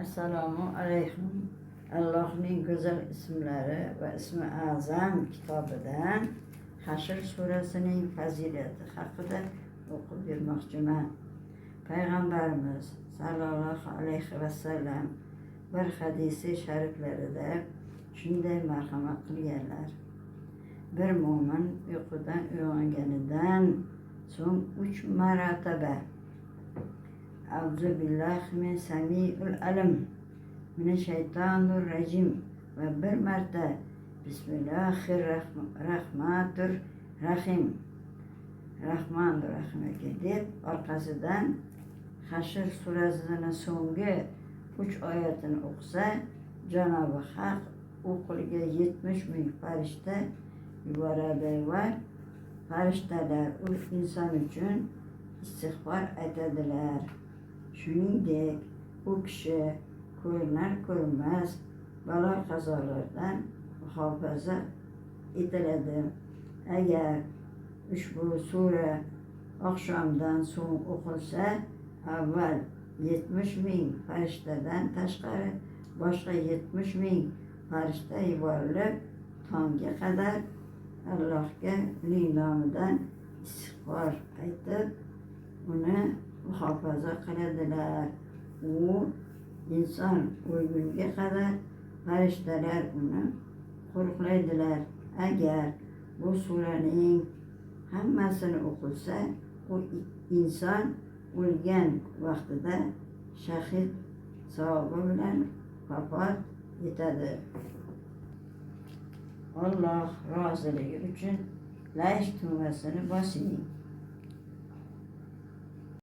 Esselamu Aleyküm. Allah'ın güzel isimleri ve ismi azam kitabından Haşr suresinin fazileti hakkında okuyup vermekçime. Peygamberimiz sallallahu aleyhi ve sellem bir hadisi şeriflerinde şunday merhamet kılıyorlar. Bir mümin uykudan uyanganidan so'ng 3 marotaba Euzubillahi min semiul alim mineşşeytanirracim ve bir marta Bismillahirrahmanirrahim Rahmanirrahim'e gidip arkasından Haşr suresinin songi 3 ayetini okusa Cenab-ı Hak o kulga 70 bin farishta yuboradi ve farishtalar o inson uchun istig'for aytadilar. Shuningdek, u kishi ko'rinar ko'rinmas balo qazolardan muhofaza etiladi. Agar ushbu sura oqshomdan so'ng o'qilsa, avval 70 ming farishtadan tashqari boshqa 70 ming farishta yuborilib, tongga qadar Allohga uning nomidan istig'for aytib, uni muhofaza qiladilar. U inson o'lgunga qadar farishtalar uni qo'riqlaydilar. Agar bu suraning hammasini o'qilsa, u inson o'lgan vaqtida shahid savobi bilan vafot etadi. Alloh roziligi uchun laysh tugmasini bosing.